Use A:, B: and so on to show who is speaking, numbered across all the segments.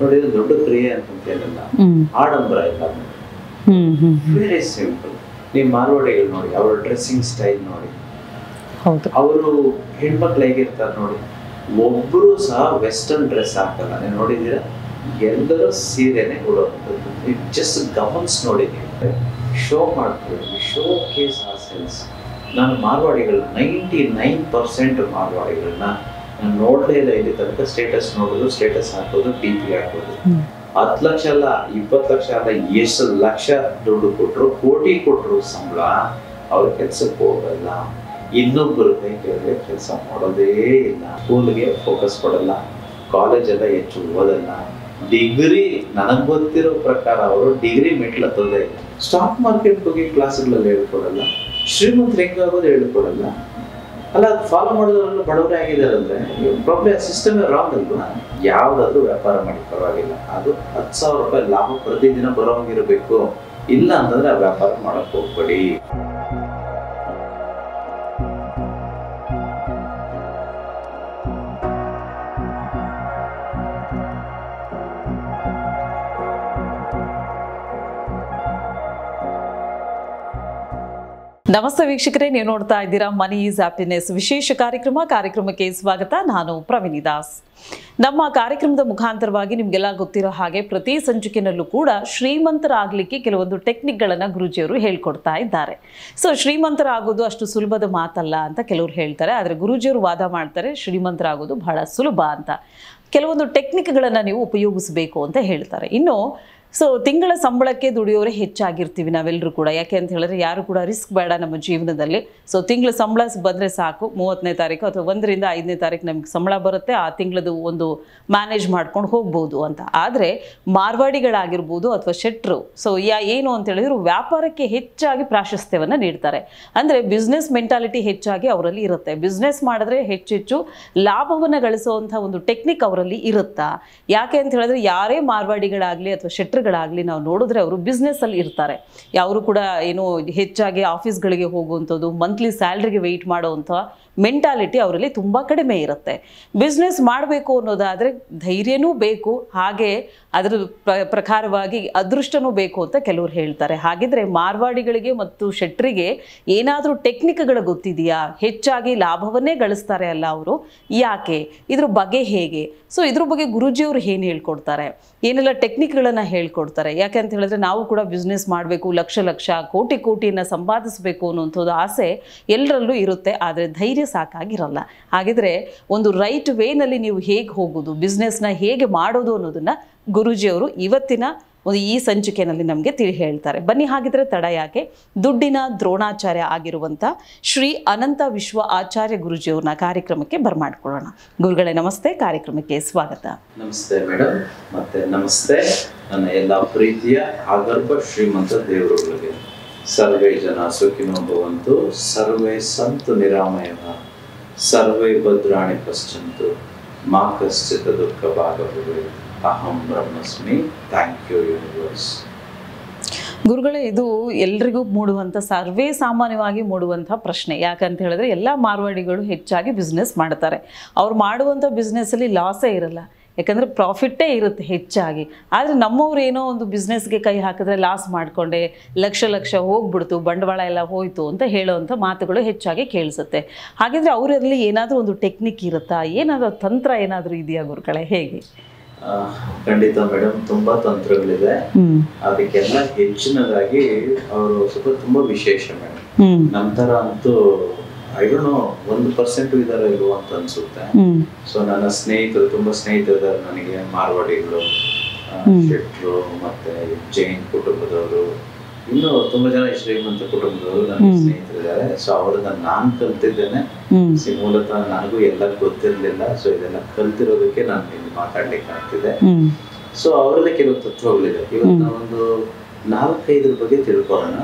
A: ನೋಡಿ, ಇದು ದೊಡ್ಡ ಕ್ರಿಯೆ ಅಂತೇನಿಲ್ಲ, ಆಡಂಬರ ಇಲ್ಲ, ವೆರಿ ಸಿಂಪಲ್. ನೀವು ಮಾರ್ವಾಡಿಗಳು ನೋಡಿ, ಅವ್ರ ಡ್ರೆಸ್ಸಿಂಗ್ ಸ್ಟೈಲ್ ನೋಡಿ, ಅವರು ಹೆಣ್ಮಕ್ಳು ಹೇಗಿರ್ತಾರೆ ನೋಡಿ, ಒಬ್ರು ಸಹ ವೆಸ್ಟರ್ನ್ ಡ್ರೆಸ್ ಹಾಕಲ್ಲ. ನೀವು ನೋಡಿದ್ದೀರಾ, ಎಲ್ಲರೂ ಸೀರೆನೆ ಉಡೋವಂಥದ್ದು. ಇಟ್ ಜಸ್ಟ್ ಗಮನ್ಸ್ ನೋಡಿ, ನೀವು ಶೋ ಮಾಡ್ತೀವಿ, ಶೋ ಕೇಸ್ ಆ ಸೆನ್ಸ್. ನಾನು ಮಾರ್ವಾಡಿಗಳನ್ನ 99% ಮಾರ್ವಾಡಿಗಳನ್ನ ನಾನು ನೋಡಲೇ ಇಲ್ಲ ಇಲ್ಲಿ ತನಕ. ಸ್ಟೇಟಸ್ ನೋಡೋದು, ಸ್ಟೇಟಸ್ ಹಾಕೋದು, ಡಿ ಪಿ ಹಾಕೋದು. 10 ಲಕ್ಷ ಅಲ್ಲ, 20 ಲಕ್ಷ ಅಲ್ಲ, ಎಷ್ಟು ಲಕ್ಷ ದುಡ್ಡು ಕೊಟ್ಟರು, ಕೋಟಿ ಕೊಟ್ಟರು ಸಂಬಳ, ಅವ್ರ ಕೆಲ್ಸಕ್ಕೆ ಹೋಗಲ್ಲ. ಇನ್ನೊಬ್ಬರು ಕೈ ಕೆಳಗೆ ಕೆಲಸ ಮಾಡೋದೇ ಇಲ್ಲ. ಸ್ಕೂಲ್ಗೆ ಫೋಕಸ್ ಕೊಡಲ್ಲ, ಕಾಲೇಜೆಲ್ಲ ಹೆಚ್ಚು ಓದಲ್ಲ. ಡಿಗ್ರಿ, ನನಗೆ ಗೊತ್ತಿರೋ ಪ್ರಕಾರ ಅವರು ಡಿಗ್ರಿ ಮೆಟ್ಲು ಹತ್ತೋದೇ ಇಲ್ಲ. ಸ್ಟಾಕ್ ಮಾರ್ಕೆಟ್ ಬಗ್ಗೆ ಕ್ಲಾಸ್ಗಳಲ್ಲಿ ಹೇಳ್ಕೊಡಲ್ಲ, ಶ್ರೀಮಂತರು ಹೆಂಗಾಗೋದು ಹೇಳ್ಕೊಡಲ್ಲ. ಅಲ್ಲ, ಅದು ಫಾಲೋ ಮಾಡೋದ್ರಲ್ಲೂ ಬಡವರೇ ಆಗಿದ್ದಾರೆ ಅಂದರೆ ಪ್ರಾಬ್ಲಮ್, ಸಿಸ್ಟಮೇ ರಾಂಗ್ ಅಲ್ವಾ? ಯಾವುದಾದ್ರೂ ವ್ಯಾಪಾರ ಮಾಡಿ ಪರವಾಗಿಲ್ಲ, ಅದು 10,000 ರೂಪಾಯಿ ಲಾಭ ಪ್ರತಿದಿನ ಬರೋಂಗಿರಬೇಕು. ಇಲ್ಲ ಅಂತಂದ್ರೆ ಆ ವ್ಯಾಪಾರ ಮಾಡಕ್ಕೆ ಹೋಗ್ಬೇಡಿ.
B: ನಮಸ್ತೆ ವೀಕ್ಷಕರೇ, ನೀವು ನೋಡ್ತಾ ಇದ್ದೀರಾ ಮನಿ ಈಸ್ ಹ್ಯಾಪಿನೆಸ್ ವಿಶೇಷ ಕಾರ್ಯಕ್ರಮಕ್ಕೆ ಸ್ವಾಗತ. ನಾನು ಪ್ರವೀಣಿ ದಾಸ್. ನಮ್ಮ ಕಾರ್ಯಕ್ರಮದ ಮುಖಾಂತರವಾಗಿ ನಿಮಗೆಲ್ಲ ಗೊತ್ತಿರೋ ಹಾಗೆ ಪ್ರತಿ ಸಂಚಿಕೆನಲ್ಲೂ ಕೂಡ ಶ್ರೀಮಂತರಾಗಲಿಕ್ಕೆ ಕೆಲವೊಂದು ಟೆಕ್ನಿಕ್ಗಳನ್ನು ಗುರೂಜಿಯವರು ಹೇಳ್ಕೊಡ್ತಾ ಇದ್ದಾರೆ. ಸೊ ಶ್ರೀಮಂತರಾಗೋದು ಅಷ್ಟು ಸುಲಭದ ಮಾತಲ್ಲ ಅಂತ ಕೆಲವರು ಹೇಳ್ತಾರೆ, ಆದರೆ ಗುರೂಜಿಯವರು ವಾದ ಮಾಡ್ತಾರೆ ಶ್ರೀಮಂತರಾಗೋದು ಬಹಳ ಸುಲಭ ಅಂತ. ಕೆಲವೊಂದು ಟೆಕ್ನಿಕ್ಗಳನ್ನು ನೀವು ಉಪಯೋಗಿಸಬೇಕು ಅಂತ ಹೇಳ್ತಾರೆ. ಇನ್ನು ತಿಂಗಳ ಸಂಬಳಕ್ಕೆ ದುಡಿಯೋರೇ ಹೆಚ್ಚಾಗಿರ್ತೀವಿ ನಾವೆಲ್ಲರೂ ಕೂಡ. ಯಾಕೆ ಅಂತ ಹೇಳಿದ್ರೆ ಯಾರು ಕೂಡ ರಿಸ್ಕ್ ಬೇಡ ನಮ್ಮ ಜೀವನದಲ್ಲಿ. ತಿಂಗಳ ಸಂಬಳ ಬಂದರೆ ಸಾಕು, 30ನೇ ತಾರೀಕು ಅಥವಾ 1ರಿಂದ 5ನೇ ತಾರೀಕು ನಮಗೆ ಸಂಬಳ ಬರುತ್ತೆ, ಆ ತಿಂಗಳದು ಒಂದು ಮ್ಯಾನೇಜ್ ಮಾಡ್ಕೊಂಡು ಹೋಗ್ಬೋದು ಅಂತ. ಆದರೆ ಮಾರ್ವಾಡಿಗಳಾಗಿರ್ಬೋದು ಅಥವಾ ಶೆಟ್ರು ಏನು ಅಂತ ಹೇಳಿದ್ರು ವ್ಯಾಪಾರಕ್ಕೆ ಹೆಚ್ಚಾಗಿ ಪ್ರಾಶಸ್ತ್ಯವನ್ನು ನೀಡ್ತಾರೆ. ಅಂದರೆ ಬಿಸ್ನೆಸ್ ಮೆಂಟಾಲಿಟಿ ಹೆಚ್ಚಾಗಿ ಅವರಲ್ಲಿ ಇರುತ್ತೆ. ಬಿಸ್ನೆಸ್ ಮಾಡಿದ್ರೆ ಹೆಚ್ಚೆಚ್ಚು ಲಾಭವನ್ನು ಗಳಿಸುವಂಥ ಒಂದು ಟೆಕ್ನಿಕ್ ಅವರಲ್ಲಿ ಇರುತ್ತಾ? ಯಾಕೆ ಅಂತ ಹೇಳಿದ್ರೆ ಯಾರೇ ಮಾರ್ವಾಡಿಗಳಾಗಲಿ ಅಥವಾ ಶೆಟ್ರುಗಳಾಗಲಿ ನಾವು ನೋಡಿದ್ರೆ ಅವರು ಬಿಸ್ನೆಸ್ಸಲ್ಲಿ ಇರ್ತಾರೆ. ಯಾರು ಕೂಡ ಏನು ಹೆಚ್ಚಾಗಿ ಆಫೀಸ್ಗಳಿಗೆ ಹೋಗುವಂಥದ್ದು, ಮಂತ್ಲಿ ಸ್ಯಾಲ್ರಿಗೆ ವೆಯ್ಟ್ ಮಾಡೋವಂಥ ಮೆಂಟಾಲಿಟಿ ಅವರಲ್ಲಿ ತುಂಬ ಕಡಿಮೆ ಇರುತ್ತೆ. ಬಿಸ್ನೆಸ್ ಮಾಡಬೇಕು ಅನ್ನೋದಾದರೆ ಧೈರ್ಯನೂ ಬೇಕು, ಹಾಗೆ ಅದರ ಪ್ರಕಾರವಾಗಿ ಅದೃಷ್ಟನೂ ಬೇಕು ಅಂತ ಕೆಲವರು ಹೇಳ್ತಾರೆ. ಹಾಗಿದ್ರೆ ಮಾರ್ವಾಡಿಗಳಿಗೆ ಮತ್ತು ಶೆಟ್ರಿಗೆ ಏನಾದರೂ ಟೆಕ್ನಿಕ್ಗಳು ಗೊತ್ತಿದೆಯಾ? ಹೆಚ್ಚಾಗಿ ಲಾಭವನ್ನೇ ಗಳಿಸ್ತಾರೆ ಅಲ್ಲ ಅವರು, ಯಾಕೆ? ಇದ್ರ ಬಗ್ಗೆ ಹೇಗೆ? ಇದ್ರ ಬಗ್ಗೆ ಗುರೂಜಿಯವರು ಏನು ಹೇಳ್ಕೊಡ್ತಾರೆ, ಏನೆಲ್ಲ ಟೆಕ್ನಿಕ್ಗಳನ್ನು ಹೇಳ್ಕೊಡ್ತಾರೆ? ಯಾಕೆ ಅಂತ ಹೇಳಿದ್ರೆ ನಾವು ಕೂಡ ಬಿಸ್ನೆಸ್ ಮಾಡಬೇಕು, ಲಕ್ಷ ಕೋಟಿಯನ್ನು ಸಂಪಾದಿಸಬೇಕು ಅನ್ನುವಂಥದ್ದು ಆಸೆ ಎಲ್ಲರಲ್ಲೂ ಇರುತ್ತೆ, ಆದರೆ ಧೈರ್ಯ ಸಾಕಾಗಿರಲ್ಲ. ಹಾಗಿದ್ರೆ ಒಂದು ರೈಟ್ ವೇನಲ್ಲಿ ನೀವು ಹೇಗೆ ಹೋಗೋದು, ಬಿಸ್ನೆಸ್ನ ಹೇಗೆ ಮಾಡೋದು ಅನ್ನೋದನ್ನು ಗುರೂಜಿಯವರು ಇವತ್ತಿನ ಈ ಸಂಚಿಕೆಯಲ್ಲಿ ನಮಗೆ ಹೇಳ್ತಾರೆ. ಬನ್ನಿ ಹಾಗಿದ್ರೆ ತಡ ಯಾಕೆ, ದುಡ್ಡಿನ ದ್ರೋಣಾಚಾರ್ಯ ಆಗಿರುವಂಥ ಶ್ರೀ ಅನಂತ ವಿಶ್ವ ಆಚಾರ್ಯ ಗುರೂಜಿಯವ್ರನ್ನ ಕಾರ್ಯಕ್ರಮಕ್ಕೆ ಬರ್ಮಾಡ್ಕೊಳ್ಳೋಣ. ಗುರುಗಳೇ ನಮಸ್ತೆ, ಕಾರ್ಯಕ್ರಮಕ್ಕೆ ಸ್ವಾಗತ.
A: ನಮಸ್ತೆ ಮೇಡಮ್, ಮತ್ತೆ ನಮಸ್ತೆ ನನ್ನ ಎಲ್ಲ ಪ್ರೀತಿಯ ಆಗರ್ಭ ಶ್ರೀಮಂತ ದೇವರುಗಳಿಗೆ. ಸರ್ವೇ ಜನ ಸುಖಿನೋ ಭವಂತು, ಸರ್ವೇ ಸಂತು ನಿರಾಮಯಃ, ಸರ್ವೇ ಭದ್ರಾಣಿ ಪಶ್ಯಂತು, ಮಾ ಕಶ್ಚಿತ್ ದುಃಖ ಭಾಗಭವೇತ್, ಅಹಂ ಬ್ರಹ್ಮಸ್ಮಿ. Thank you universe.
B: ಗುರುಗಳೇ, ಇದು ಎಲ್ರಿಗೂ ಮೂಡುವಂಥ, ಸರ್ವೇ ಸಾಮಾನ್ಯವಾಗಿ ಮೂಡುವಂಥ ಪ್ರಶ್ನೆ. ಯಾಕಂತ ಹೇಳಿದ್ರೆ ಎಲ್ಲ ಮಾರ್ವಾಡಿಗಳು ಹೆಚ್ಚಾಗಿ ಬಿಸ್ನೆಸ್ ಮಾಡ್ತಾರೆ. ಅವ್ರು ಮಾಡುವಂಥ ಬಿಸ್ನೆಸ್ಸಲ್ಲಿ ಲಾಸೇ ಇರಲ್ಲ, ಯಾಕಂದರೆ ಪ್ರಾಫಿಟ್ಟೇ ಇರುತ್ತೆ ಹೆಚ್ಚಾಗಿ. ಆದರೆ ನಮ್ಮವ್ರು ಏನೋ ಒಂದು ಬಿಸ್ನೆಸ್ಗೆ ಕೈ ಹಾಕಿದ್ರೆ ಲಾಸ್ ಮಾಡಿಕೊಂಡೆ, ಲಕ್ಷ ಹೋಗ್ಬಿಡ್ತು, ಬಂಡವಾಳ ಎಲ್ಲ ಹೋಯಿತು ಅಂತ ಹೇಳೋವಂಥ ಮಾತುಗಳು ಹೆಚ್ಚಾಗಿ ಕೇಳಿಸುತ್ತೆ. ಹಾಗಿದ್ರೆ ಅವರಲ್ಲಿ ಏನಾದರೂ ಒಂದು ಟೆಕ್ನಿಕ್ ಇರುತ್ತಾ? ಏನಾದರೂ ತಂತ್ರ ಏನಾದರೂ ಇದೆಯಾ ಗುರುಗಳೇ, ಹೇಗೆ?
A: ಖಂಡಿತ ಮೇಡಮ್, ತುಂಬಾ ತಂತ್ರಗಳಿದೆ. ಅದಕ್ಕೆಲ್ಲ ಹೆಚ್ಚಿನದಾಗಿ ಅವರು ಸ್ವಲ್ಪ ತುಂಬಾ ವಿಶೇಷ ಮೇಡಮ್. ನಮ್ಮ ತರ ಅಂತೂ ಐ ಡೋಂಟ್ ನೋ 1% ಇದಾರೆ ಇಲ್ವೋ ಅಂತ ಅನ್ಸುತ್ತೆ. ನನ್ನ ಸ್ನೇಹಿತರು, ತುಂಬಾ ಸ್ನೇಹಿತರಿದ್ದಾರೆ ನನಗೆ, ಮಾರ್ವಾಡಿಗಳು, ಶೆಟ್ರು, ಮತ್ತೆ ಜೈನ್ ಕುಟುಂಬದವರು, ಇನ್ನು ತುಂಬಾ ಜನ ಶ್ರೀಮಂತ ಕುಟುಂಬದವರು ನನ್ನ ಸ್ನೇಹಿತರಿದ್ದಾರೆ. ಅವ್ರನ್ನ ನಾನು ಕಲ್ತಿದ್ದೇನೆ. ಮೂಲತಃ ನನಗೂ ಎಲ್ಲ ಗೊತ್ತಿರ್ಲಿಲ್ಲ. ಇದೆಲ್ಲ ಕಲ್ತಿರೋದಕ್ಕೆ ನಾನು ಇಲ್ಲಿ ಮಾತಾಡ್ಲಿಕ್ಕೆ ಆಗ್ತಿದೆ. ಅವರಲ್ಲಿ ಕೆಲವು ತತ್ವಗಳಿದೆ. ಇವತ್ತು ನಾವೊಂದು 4-5 ಬಗ್ಗೆ ತಿಳ್ಕೊಳ್ಳೋಣ.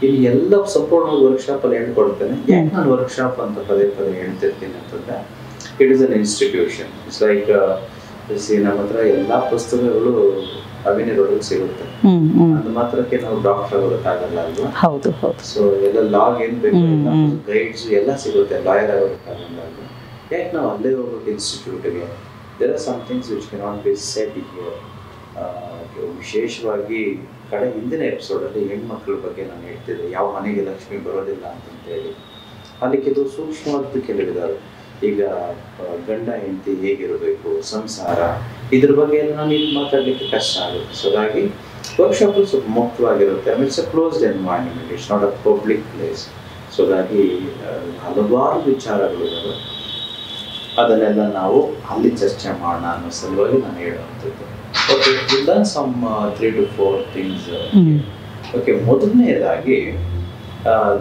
A: ಇಲ್ಲಿ ಎಲ್ಲ ಸಂಪೂರ್ಣವಾಗಿ ವರ್ಕ್ಶಾಪ್ ಅಲ್ಲಿ ಹೇಳ್ಕೊಡ್ತೇನೆ. ಯಾಕೆ ನಾನು ವರ್ಕ್ಶಾಪ್ ಅಂತ ಪದೇ ಹೇಳ್ತಿರ್ತೀನಿ ಅಂತಂದ್ರೆ, it is an institution. It's like ನಮ್ಮ ಹತ್ರ ಎಲ್ಲಾ ಪುಸ್ತಕಗಳು ಅವಿನಿರೋಡಕ್ಕೆ ಸಿಗುತ್ತೆ. ಅದು ಮಾತ್ರಕ್ಕೆ ನಾವು ಡಾಕ್ಟರ್ ಆಗೋದಕ್ಕಾಗಲ್ಲ ಅಲ್ವಾ?
B: ಹೌದು.
A: ಎಲ್ಲ ಲಾಗ್ ಏನ್ ಬೇಕು, ಗೈಡ್ಸ್ ಎಲ್ಲ ಸಿಗುತ್ತೆ. ಲಾಯರ್ ಆಗೋದಕ್ಕಾಗಲ್ಲ ಅಲ್ವಾ? ಯಾಕೆ ನಾವು ಅಲ್ಲೇ ಹೋಗ್ಬೇಕು ಇನ್ಸ್ಟಿಟ್ಯೂಟ್ಗೆ? There are some things which cannot be said here. ವಿಶೇಷವಾಗಿ ಹಿಂದಿನ ಎಪಿಸೋಡಲ್ಲಿ ಹೆಣ್ಮಕ್ಳ ಬಗ್ಗೆ ನಾನು ಹೇಳ್ತಿದ್ದೆ, ಯಾವ ಮನೆಗೆ ಲಕ್ಷ್ಮಿ ಬರೋದಿಲ್ಲ ಅಂತಂತೇಳಿ. ಅಲ್ಲಿ ಕೆಲವು ಸೂಕ್ಷ್ಮವಾದ ಕೆಲವಿದಾವೆ. ಈಗ ಗಂಡ ಹೆಂಡತಿ ಹೇಗಿರಬೇಕು, ಸಂಸಾರ, ಇದ್ರ ಬಗ್ಗೆ ಎಲ್ಲ ನಾನು ಇಲ್ಲಿ ಮಾತಾಡಲಿಕ್ಕೆ ಕಷ್ಟ ಆಗುತ್ತೆ. ಸೊ ಹಾಗಾಗಿ ವರ್ಕ್ಶಾಪ್ ಸ್ವಲ್ಪ ಮುಕ್ತವಾಗಿರುತ್ತೆ. ಆಮೇಲೆ it's a closed environment, it's not a public place. So ಹಾಗಾಗಿ ಹಲವಾರು ವಿಚಾರಗಳಿದ್ದಾವೆ, ಅದನ್ನೆಲ್ಲ ನಾವು ಅಲ್ಲಿ ಚರ್ಚೆ ಮಾಡೋಣ ಅನ್ನೋ ಸಲುವಾಗಿ ನಾನು ಹೇಳುವಂಥದ್ದು. Okay, will learn some 3 to 4 things. Okay, ಮೊದಲನೇದಾಗಿ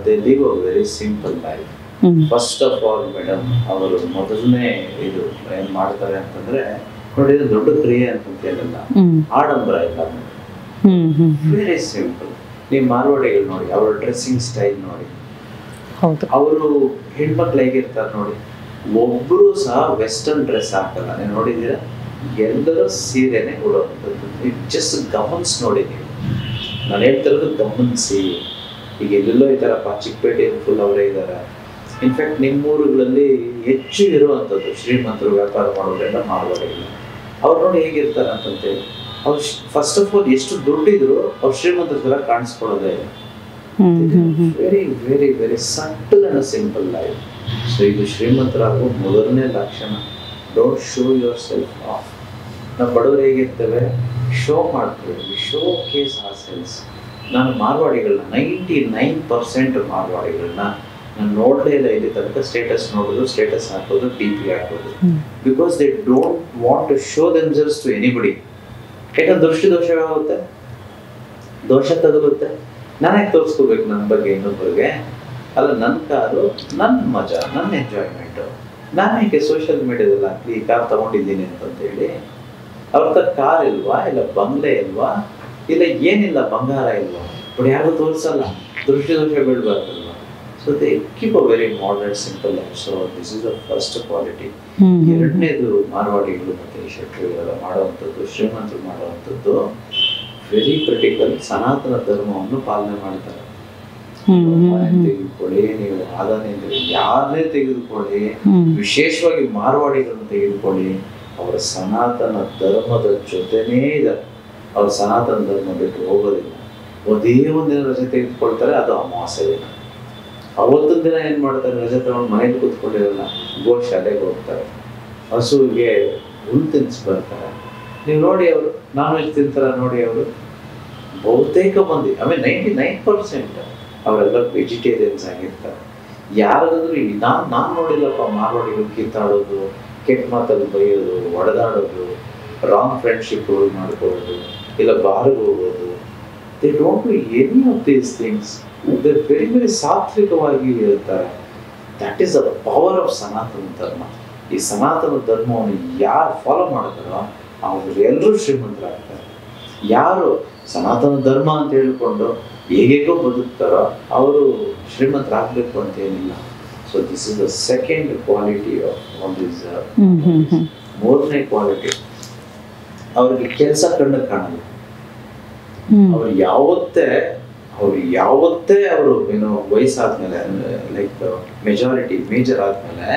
A: they live a very simple life. First of all madam, ಅವರು ಮೊದಲನೇ ಇದು ಏನ್ ಮಾಡ್ತಾರೆ ಅಂತಂದ್ರೆ, ನೋಡಿ, ಇದು ದೊಡ್ಡ ಕ್ರಿಯೆ ಅಂತಂತೇನಿಲ್ಲ, ಆಡಂಬರ ಇಲ್ಲ, ವೆರಿ ಸಿಂಪಲ್. ನೀವು ಮಾರ್ವಾಡಿಗಳು ನೋಡಿ, ಅವರ ಡ್ರೆಸ್ಸಿಂಗ್ ಸ್ಟೈಲ್ ನೋಡಿ, ಅವರು ಹೆಣ್ಮಕ್ಳು ಹೇಗಿರ್ತಾರೆ ನೋಡಿ. ಒಬ್ರು ಸಹ ವೆಸ್ಟರ್ನ್ ಡ್ರೆಸ್ ಹಾಕಲ್ಲ, ನೀವು ನೋಡಿದ್ದೀರಾ? ಎಲ್ಲರೂ ಸೀರೆನೆ ಉಡುವಂಥದ್ದು. ನೀವು ಜಸ್ಟ್ ಗಮನಿಸಿ ನೋಡಿ. ನೀವು ನಾನು ಹೇಳ್ತಿರೋದು ಗಮನಿಸಿ. ಈಗ ಎಲ್ಲೆಲ್ಲೋ ಇದ್ದಾರಪ್ಪ, ಚಿಕ್ಕಪೇಟೆಯಲ್ಲಿ ಫುಲ್ ಅವರೇ ಇದ್ದಾರೆ. ಇನ್ಫ್ಯಾಕ್ಟ್ ನಿಮ್ಮೂರುಗಳಲ್ಲಿ ಹೆಚ್ಚು ಇರುವಂಥದ್ದು ಶ್ರೀಮಂತರು, ವ್ಯಾಪಾರ ಮಾಡೋರೆಲ್ಲ ಮಾರ್ವಾಡಿಗಳು. ಅವ್ರು ನೋಡಿ ಹೇಗಿರ್ತಾರೆ ಅಂತಂತೇಳಿ. ಅವ್ರು ಫಸ್ಟ್ ಆಫ್ ಆಲ್ ಎಷ್ಟು ದುಡ್ಡಿದ್ರು ಅವ್ರು ಶ್ರೀಮಂತರ ಥರ ಕಾಣಿಸ್ಕೊಳ್ಳೋದೇ ಇಲ್ಲ. Very very very subtle and simple life. So ಇದು ಶ್ರೀಮಂತರಾಗುವ ಮೊದಲನೇ ಲಕ್ಷಣ. Don't show your self of. ನಾವು ಬಡವರು ಹೇಗಿರ್ತೇವೆ, ಶೋ ಮಾಡ್ತೇವೆ, ಶೋ ಕೇಸ್ ಆರ್ ಸೆಲ್ಸ್. ನಾನು ಮಾರ್ವಾಡಿಗಳನ್ನ 99% ಮಾರ್ವಾಡಿಗಳನ್ನ ನಾನು ನೋಡಲೇ ಇಲ್ಲ ಇಲ್ಲಿ ತನಕ. ಸ್ಟೇಟಸ್ ನೋಡೋದು, ಸ್ಟೇಟಸ್ ಹಾಕೋದು, DP ಹಾಕೋದು. Because they don't want to show themselves to anybody. ಯಾಕಂದ್ರೆ ದೋಷವಾಗುತ್ತೆ, ದೋಷ ತಗಲುತ್ತೆ. ನಾನೇ ತೋರಿಸ್ಕೋಬೇಕು ನನ್ನ ಬಗ್ಗೆ ಇನ್ನೊಬ್ಬರಿಗೆ. ಅಲ್ಲ, ನನ್ನ ಕಾರು, ನನ್ನ ಮಜಾ, ನನ್ನ ಎಂಜಾಯ್ಮೆಂಟು. ನಾನು ಹೇಗೆ ಸೋಷಿಯಲ್ ಮೀಡಿಯಾದಲ್ಲಿ ಹಾಕಿ ಈ ಕಾರ್ ತಗೊಂಡಿದ್ದೀನಿ ಅಂತಂತೇಳಿ. ಅವ್ರ ಕಾರ್ ಇಲ್ವಾ, ಇಲ್ಲ ಬಂಗ್ಲೆ ಇಲ್ವಾ, ಇಲ್ಲ ಏನಿಲ್ಲ, ಬಂಗಾರ ಇಲ್ವಾ, ಬಟ್ ಯಾರು ತೋರಿಸಲ್ಲ. ದೋಷ ಬೀಳ್ಬಾರ್ದಲ್ವಾ. So they keep a very modern simple life. So this is the first quality. ಎರಡನೇದು, ಮಾರ್ವಾಡಿಗಳು ಮತ್ತು ಶೆಟ್ರಿಗಳೆಲ್ಲ ಮಾಡುವಂಥದ್ದು, ಶ್ರೀಮಂತರು ಮಾಡುವಂಥದ್ದು ವೆರಿ ಕ್ರಿಟಿಕಲ್. ಸನಾತನ ಧರ್ಮವನ್ನು ಪಾಲನೆ ಮಾಡ್ತಾರೆ. ತೆಗೆದುಕೊಳ್ಳಿ, ನೀವು ಆದಾನೇಂದ್ರ ಯಾರನ್ನೇ ತೆಗೆದುಕೊಳ್ಳಿ, ವಿಶೇಷವಾಗಿ ಮಾರ್ವಾಡಿಗಳನ್ನು ತೆಗೆದುಕೊಳ್ಳಿ, ಅವರ ಸನಾತನ ಧರ್ಮದ ಜೊತೆನೇ ಇದ್ದಾರೆ. ಅವ್ರು ಸನಾತನ ಧರ್ಮ ಬಿಟ್ಟು ಹೋಗೋದಿಲ್ಲ. ಒಂದೇ ಒಂದಿನ ರಜೆ ತೆಗೆದುಕೊಳ್ತಾರೆ, ಅದು ಅಮಾವಾಸ್ಯೆ ದಿನ. ಅವತ್ತೊಂದು ದಿನ ಏನು ಮಾಡ್ತಾರೆ, ರಜೆ ತಗೊಂಡು ಮನೇಲಿ ಕೂತ್ಕೊಂಡಿರಲ್ಲ, ಗೋಶಾಲೆಗೆ ಹೋಗ್ತಾರೆ, ಹಸುವಿಗೆ ಹುಲ್ಲು ತಿನ್ಸಿ ಬರ್ತಾರೆ. ನೀವು ನೋಡಿ, ಅವರು ನಾನ್ ವೆಜ್ ತಿಂತಾರ ನೋಡಿ. ಅವರು ಬಹುತೇಕ ಮಂದಿ, ಆಮೇಲೆ 99% ಅವರೆಲ್ಲ ವೆಜಿಟೇರಿಯನ್ಸ್ ಆಗಿರ್ತಾರೆ. ಯಾರಾದ್ರೂ ನಾನು ನೋಡಿಲ್ಲಪ್ಪ ಮಾರ್ವಾಡಿಗಳು ಕಿತ್ತಾಡೋದು, ಕೆಟ್ಟ ಮಾತಲ್ಲಿ ಬೈಯೋದು, ಒಡೆದಾಡೋದು, ರಾಂಗ್ ಫ್ರೆಂಡ್ಶಿಪ್ಗಳು ಮಾಡ್ಕೊಳ್ಳೋದು, ಇಲ್ಲ ಬಾರ್ಗೆ ಹೋಗೋದು. They don't do any of these things. They very very ಸಾತ್ವಿಕವಾಗಿ ಇರ್ತಾರೆ. That is the power of Sanatan Dharma. ಈ ಸನಾತನ ಧರ್ಮವನ್ನು ಯಾರು ಫಾಲೋ ಮಾಡ್ತಾರೋ ಅವರು ಎಲ್ಲರೂ ಶ್ರೀಮಂತರಾಗ್ತಾರೆ. ಯಾರು ಸನಾತನ ಧರ್ಮ ಅಂತ ಹೇಳಿಕೊಂಡು ಹೇಗೇಗೋ ಬದುಕ್ತಾರೋ ಅವರು ಶ್ರೀಮಂತರಾಗಬೇಕು ಅಂತ ಏನಿಲ್ಲ. So this is the second quality of all this. ಮೂರನೇ ಕ್ವಾಲಿಟಿ, ಅವ್ರಿಗೆ ಕೆಲಸ ಕಣ್ಣು ಕಾಣಲ್ಲ. ಅವ್ರು ಯಾವತ್ತೇ ಅವರು ಏನೋ ವಯಸ್ಸಾದ್ಮೇಲೆ, ಲೈಕ್ ಮೇಜರ್ ಆದ್ಮೇಲೆ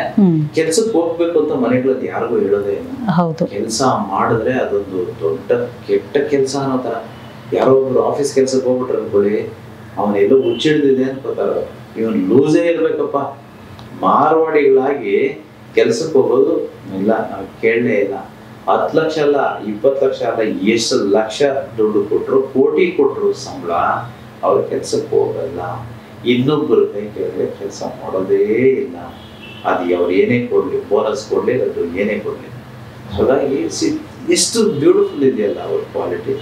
A: ಕೆಲ್ಸಕ್ಕೆ ಹೋಗ್ಬೇಕು ಅಂತ ಮನೆಗಳಲ್ಲಿ ಯಾರಿಗೂ ಹೇಳೋದೇ ಇಲ್ಲ. ಕೆಲಸ ಮಾಡಿದ್ರೆ ಅದೊಂದು ದೊಡ್ಡ ಕೆಟ್ಟ ಕೆಲಸ ಅನ್ನೋ ತರ. ಯಾರೋ ಒಬ್ರು ಆಫೀಸ್ ಕೆಲ್ಸಕ್ಕೆ ಹೋಗ್ಬಿಟ್ರೆ ಅನ್ಕೊಳ್ಳಿ, ಅವನೆಲ್ಲೋ ಹುಚ್ಚಿಡ್ದಿದೆ ಅನ್ಕೋತಾರ. ಇವನ್ ಲೂಸೇ ಇರ್ಬೇಕಪ್ಪ. ಮಾರ್ವಾಡಿಗಳಾಗಿ ಕೆಲ್ಸಕ್ಕೆ ಹೋಗೋದು ಇಲ್ಲ, ನಾವು ಕೇಳಲೇ ಇಲ್ಲ. 10 ಲಕ್ಷ ಅಲ್ಲ, 20 ಲಕ್ಷ ಅಲ್ಲ, ಎಷ್ಟು ಲಕ್ಷ ದುಡ್ಡು ಕೊಟ್ಟರು, ಕೋಟಿ ಕೊಟ್ಟರು ಸಂಬಳ, ಅವ್ರ ಕೆಲ್ಸಕ್ಕೆ ಹೋಗಲ್ಲ. ಇನ್ನೊಬ್ಬರು ಕೈ ಕೇಳಿದ್ರೆ ಕೆಲಸ ಮಾಡೋದೇ ಇಲ್ಲ. ಅದು ಅವ್ರು ಏನೇ ಕೊಡ್ಲಿ, ಬೋನಸ್ ಕೊಡ್ಲಿ, ಅದು ಏನೇ ಕೊಡ್ಲಿ. ಹಾಗಾಗಿ ಎಷ್ಟು ಬ್ಯೂಟಿಫುಲ್ ಇದೆಯಲ್ಲ ಅವ್ರ ಕ್ವಾಲಿಟಿ.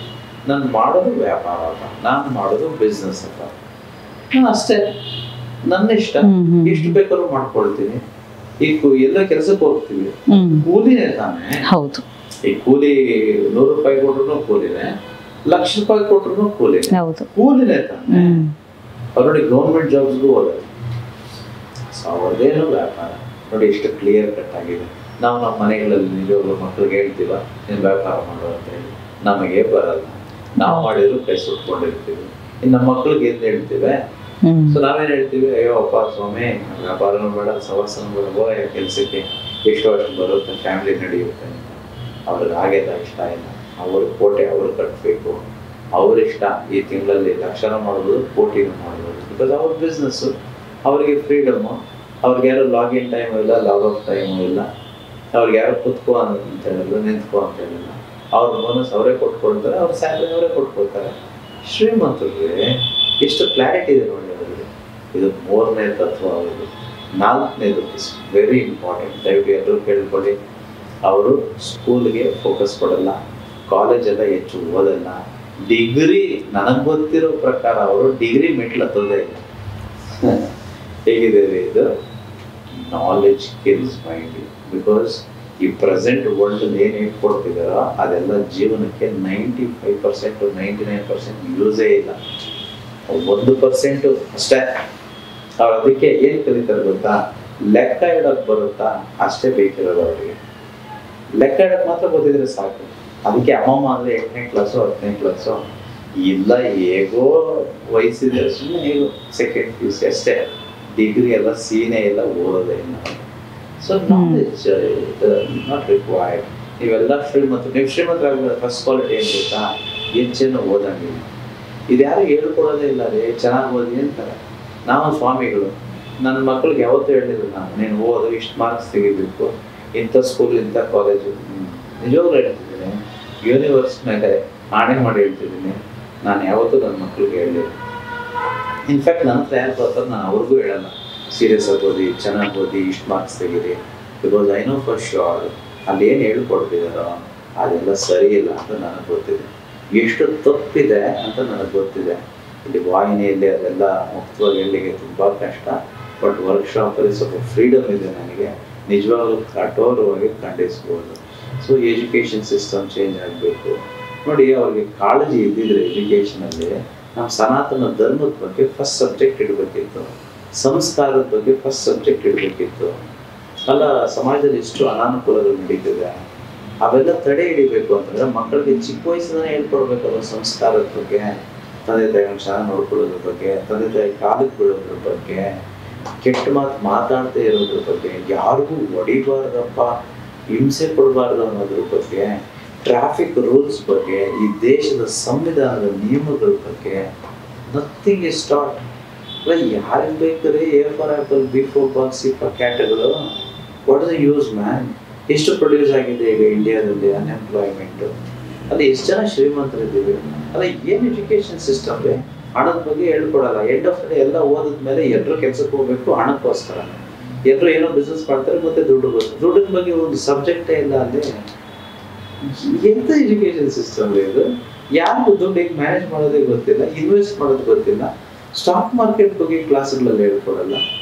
A: ನಾನು ಮಾಡೋದು ವ್ಯಾಪಾರ ಅಲ್ಲ, ನಾನು ಮಾಡೋದು ಬಿಸ್ನೆಸ್ ಅಲ್ಲ, ನಾನು ಅಷ್ಟೇ, ನನ್ನ ಇಷ್ಟ, ಎಷ್ಟು ಬೇಕಾದ್ರೂ ಮಾಡ್ಕೊಳ್ತೀನಿ. ಈಗ ಎಲ್ಲ ಕೆಲಸಕ್ಕೆ ಹೋಗ್ತೀವಿ, ಕೂಲಿನೇ ತಾನೆ. ಹೌದು, ಈ ಕೂಲಿ 100 ರೂಪಾಯಿ ಕೊಟ್ರು ಕೂಲಿನೇ, 1,00,000 ರೂಪಾಯಿ ಕೊಟ್ರು ಕೂಲಿನೇ, ಕೂಲಿನೇ ತಾನೆ. ಅವ್ರು ನೋಡಿ ಗೌರ್ಮೆಂಟ್ ಜಾಬ್ಸ್ಗೂ ಹೋಗೋದು. ಸೊ ಅವ್ರದ್ದೇನು ವ್ಯಾಪಾರ ನೋಡಿ ಎಷ್ಟು ಕ್ಲಿಯರ್ ಕಟ್ ಆಗಿದೆ. ನಾವು ನಮ್ಮ ಮನೆಗಳಲ್ಲಿ ನಿಜವಾಗ್ಲೂ ಮಕ್ಳಿಗೆ ಹೇಳ್ತೀವ, ನೀನು ವ್ಯಾಪಾರ ಮಾಡು ಅಂತ ಹೇಳಿ. ನಮಗೆ ಬರಲ್ಲ, ನಾವು ಮಾಡಿದ್ರು ಕೈ ಸುಟ್ಕೊಂಡಿರ್ತೀವಿ. ಇನ್ನು ನಮ್ಮ ಮಕ್ಳಿಗೆ ಏನು ಹೇಳ್ತೀವಿ? ಸೊ ನಾವೇನ್ ಹೇಳ್ತೀವಿ, ಅಯ್ಯೋ ಅಪ್ಪ ಸ್ವಾಮಿ, ವ್ಯಾಪಾರನೂ ಬೇಡ, ಸವಾಸನೂ ಬೇಡ, ಹೋಗ ಕೆಲಸಕ್ಕೆ, ಎಷ್ಟು ಅಷ್ಟು ಬರುತ್ತೆ, ಫ್ಯಾಮಿಲಿ ನಡೆಯುತ್ತೆ. ಅವ್ರಿಗೆ ಹಾಗೆಲ್ಲ ಇಷ್ಟ ಇಲ್ಲ. ಅವ್ರ ಕೋಟೆ ಅವ್ರು ಕಟ್ಟಬೇಕು, ಅವ್ರಿಷ್ಟ. ಈ ತಿಂಗಳಲ್ಲಿ ಲಕ್ಷಣ ಮಾಡ್ಬೋದು, ಕೋಟಿನೂ ಮಾಡ್ಬೋದು. ಬಿಕಾಸ್ ಅವ್ರ ಬಿಸ್ನೆಸ್ಸು, ಅವ್ರಿಗೆ ಫ್ರೀಡಮ್ಮು. ಅವ್ರಿಗೆ ಯಾರು ಲಾಗಿನ್ ಟೈಮು ಇಲ್ಲ, ಲಾಗ್ಔಟ್ ಟೈಮು ಇಲ್ಲ. ಅವ್ರಿಗೆ ಯಾರು ಕುತ್ಕೋ ಅಂತ ಹೇಳಿಲ್ಲ, ನಿಂತ್ಕೋ ಅಂತ ಹೇಳಿಲ್ಲ. ಅವ್ರ ಬೋನಸ್ ಅವರೇ ಕೊಟ್ಕೊಳ್ತಾರೆ, ಅವ್ರ ಸ್ಯಾಲ್ರಿ ಅವರೇ ಕೊಟ್ಕೊಳ್ತಾರೆ. ಶ್ರೀಮಂತರಿಗೆ ಎಷ್ಟು ಕ್ಲಾರಿಟಿ ಇದೆ ನೋಡಿ ಅವರಿಗೆ. ಇದು 3ನೇ ತತ್ವ ಅವರಿಗೆ. 4ನೇದು ಇಸ್ ವೆರಿ ಇಂಪಾರ್ಟೆಂಟ್, ದಯವಿಟ್ಟು ಎಲ್ಲರೂ ಕೇಳ್ಕೊಳ್ಳಿ. ಅವರು ಸ್ಕೂಲ್ಗೆ ಫೋಕಸ್ ಕೊಡಲ್ಲ, ಕಾಲೇಜೆಲ್ಲ ಹೆಚ್ಚು ಓದಲ್ಲ. ಡಿಗ್ರಿ, ನನಗೆ ಗೊತ್ತಿರೋ ಪ್ರಕಾರ ಅವರು ಡಿಗ್ರಿ ಮೆಟ್ಲು ಹತ್ತೋದೇ ಇಲ್ಲ. ಹೇಗಿದೆ ಇದು? Knowledge kills mind. ಬಿಕಾಸ್ ಈ ಪ್ರೆಸೆಂಟ್ ವರ್ಲ್ಡಲ್ಲಿ ಏನು ಕೊಡ್ತಿದ್ದಾರೋ ಅದೆಲ್ಲ ಜೀವನಕ್ಕೆ 95% 99% ಯೂಸೇ ಇಲ್ಲ. 1% ಅಷ್ಟೇ. ಅವ್ರು ಅದಕ್ಕೆ ಏನು ಕಲಿತಾರೆ ಗೊತ್ತಾ? ಲೆಕ್ಕ ಇಡೋಕೆ ಬರುತ್ತಾ ಅಷ್ಟೇ ಬೇಕಿರೋದು ಅವರಿಗೆ. ಲೆಕ್ಕ ಇಡೋಕೆ ಮಾತ್ರ ಗೊತ್ತಿದ್ರೆ ಸಾಕು. ಅದಕ್ಕೆ ಅಮ್ಮಮ್ಮ ಅಂದರೆ 8ನೇ ಕ್ಲಾಸು 10ನೇ ಕ್ಲಾಸು ಇಲ್ಲ, ಹೇಗೋ ವಯಸ್ಸಿದೆ, ಸುಮ್ಮನೆ ಹೇಗೋ ಸೆಕೆಂಡ್ PUC ಅಷ್ಟೇ. ಡಿಗ್ರಿ ಎಲ್ಲ ಸೀನೇ ಇಲ್ಲ, ಓದೋದೇ ಇಲ್ಲ. So knowledge not required. ನೀವೆಲ್ಲ ಶ್ರೀಮಂತರು, ನೀವು ಶ್ರೀಮಂತರಾಗಬೇಕು. ಫಸ್ಟ್ ಕ್ವಾಲಿಟಿ ಏನು ಗೊತ್ತಾ? ಹೆಚ್ಚೇನು ಓದಂಗಿಲ್ಲ. ಇದು ಯಾರು ಹೇಳ್ಕೊಡೋದೇ ಇಲ್ಲ ರೀ. ಚೆನ್ನಾಗಿ ಓದಿ ಅಂತಾರೆ. ನಾವು ಸ್ವಾಮಿಗಳು ನನ್ನ ಮಕ್ಳಿಗೆ ಯಾವತ್ತೂ ಹೇಳಿದ್ರು ನಾನು, ನೀನು ಓದು, ಇಷ್ಟು ಮಾರ್ಕ್ಸ್ ತೆಗಿಬೇಕು, ಇಂಥ ಸ್ಕೂಲ್ ಇಂಥ ಕಾಲೇಜು. ನಿಜವಾಗ್ಲೂ ಹೇಳ್ತಿದ್ದೀನಿ, ಯೂನಿವರ್ಸ್ ಮೇಲೆ ಆಣೆ ಮಾಡಿ ಹೇಳ್ತಿದ್ದೀನಿ. ನಾನು ಯಾವತ್ತೂ ನನ್ನ ಮಕ್ಳಿಗೆ ಹೇಳಿಲ್ಲ. ಇನ್ಫ್ಯಾಕ್ಟ್ ನನ್ನ ಹತ್ರ ಯಾರು ಬರ್ತಾರೆ ನಾನು ಅವ್ರಿಗೂ ಹೇಳಲ್ಲ, ಸೀರಿಯಸ್ ಆಗಿ ಓದಿ, ಚೆನ್ನಾಗಿ ಓದಿ, ಇಷ್ಟು ಮಾರ್ಕ್ಸ್ ತೆಗೀರಿ. Because I know for sure ಅಲ್ಲಿ ಏನು ಹೇಳ್ಕೊಡ್ತಿದ್ದಾರೋ ಅದೆಲ್ಲ ಸರಿ ಇಲ್ಲ ಅಂತ ನನಗೆ ಗೊತ್ತಿದೆ. ಎಷ್ಟು ತಪ್ಪಿದೆ ಅಂತ ನನಗೆ ಗೊತ್ತಿದೆ. ಇಲ್ಲಿ ವಾಹಿನಿಯಲ್ಲಿ ಅದೆಲ್ಲ ಮುಕ್ತವಾಗಿ ಹೇಳಲಿಕ್ಕೆ ತುಂಬ ಕಷ್ಟ. ಬಟ್ ವರ್ಕ್ಶಾಪಲ್ಲಿ ಸ್ವಲ್ಪ ಫ್ರೀಡಮ್ ಇದೆ ನನಗೆ, ನಿಜವಾಗ್ಲೂ ಕಠೋರವಾಗಿ ಖಂಡಿಸ್ಬೋದು. ಸೊ ಎಜುಕೇಷನ್ ಸಿಸ್ಟಮ್ ಚೇಂಜ್ ಆಗಬೇಕು ನೋಡಿ. ಅವ್ರಿಗೆ ಕಾಳಜಿ ಇದ್ದಿದ್ರೆ ಎಜುಕೇಷನಲ್ಲಿ ನಮ್ಮ ಸನಾತನ ಧರ್ಮದ ಬಗ್ಗೆ ಫಸ್ಟ್ ಸಬ್ಜೆಕ್ಟ್ ಇಡಬೇಕಿತ್ತು, ಸಂಸ್ಕಾರದ ಬಗ್ಗೆ ಫಸ್ಟ್ ಸಬ್ಜೆಕ್ಟ್ ಇಡಬೇಕಿತ್ತು. ಅಲ್ಲ, ಸಮಾಜದಲ್ಲಿ ಇಷ್ಟು ಅನಾನುಕೂಲಗಳು ನಡೀತಿದೆ, ಅವೆಲ್ಲ ತಡೆ ಹಿಡಿಬೇಕು ಅಂತಂದರೆ ಮಕ್ಕಳಿಗೆ ಚಿಕ್ಕ ವಯಸ್ಸಿಂದನೇ ಹೇಳ್ಕೊಡ್ಬೇಕಲ್ಲ. ಸಂಸ್ಕಾರದ ಬಗ್ಗೆ, ತಂದೆ ತಾಯಿಗಳನ್ನ ಚೆನ್ನಾಗಿ ನೋಡ್ಕೊಳ್ಳೋದ್ರ ಬಗ್ಗೆ, ತಂದೆ ತಾಯಿ ಕಾಲಕ್ಕೆ ಬೀಳೋದ್ರ ಬಗ್ಗೆ, ಕೆಟ್ಟ ಮಾತು ಮಾತಾಡದೇ ಇರೋದ್ರ ಬಗ್ಗೆ, ಯಾರಿಗೂ ಹೊಡಿಬಾರ್ದಪ್ಪ, ಹಿಂಸೆ ಕೊಡಬಾರ್ದು ಅನ್ನೋದ್ರ ಬಗ್ಗೆ, ಟ್ರಾಫಿಕ್ ರೂಲ್ಸ್ ಬಗ್ಗೆ, ಈ ದೇಶದ ಸಂವಿಧಾನದ ನಿಯಮಗಳ ಬಗ್ಗೆ ನಥಿಂಗ್ ಇಸ್ ಸ್ಟಾರ್ಟ್. ಅಲ್ಲ, ಯಾರಿಗೆ ಬೇಕಾದ್ರೆ A for apple, B for ball, C for ಕ್ಯಾಟ್ಗಳು. What is the use man? ಎಷ್ಟು ಪ್ರೊಡ್ಯೂಸ್ ಆಗಿದೆ ಈಗ ಇಂಡಿಯಾದಲ್ಲಿ ಅನ್ಎಂಪ್ಲಾಯ್ಮೆಂಟು. ಅಲ್ಲಿ ಎಷ್ಟು ಜನ ಶ್ರೀಮಂತರಿದ್ದೀವಿ. ಅಲ್ಲ, ಏನು ಎಜುಕೇಷನ್ ಸಿಸ್ಟಮ್ ರೀ? ಹಣದ ಬಗ್ಗೆ ಹೇಳ್ಕೊಡಲ್ಲ. ಎಂಡ್ ಆಫ್ ದ ಎಲ್ಲ ಓದಿದ್ಮೇಲೆ ಎಲ್ಲರೂ ಕೆಲಸಕ್ಕೆ ಹೋಗ್ಬೇಕು ಹಣಕ್ಕೋಸ್ಕರ. ಎಲ್ಲರೂ ಏನೋ ಬಿಸ್ನೆಸ್ ಮಾಡ್ತಾರೆ, ಮತ್ತೆ ದುಡ್ಡು ಬರುತ್ತೆ. ದುಡ್ಡಿನ ಬಗ್ಗೆ ಒಂದು ಸಬ್ಜೆಕ್ಟೇ ಇಲ್ಲ ಅಲ್ಲಿ. ಎಂಥ ಎಜುಕೇಷನ್ ಸಿಸ್ಟಮ್ ರೀ ಇದು? ಯಾರಿಗೂ ದುಡ್ಡು ಹೇಗೆ ಮ್ಯಾನೇಜ್ ಮಾಡೋದೇ ಗೊತ್ತಿಲ್ಲ, ಇನ್ವೆಸ್ಟ್ ಮಾಡೋದು ಗೊತ್ತಿಲ್ಲ. ಸ್ಟಾಕ್ ಮಾರ್ಕೆಟ್ ಬಗ್ಗೆ ಕ್ಲಾಸ್ಗಳಲ್ಲಿ ಹೇಳ್ಕೊಡಲ್ಲ,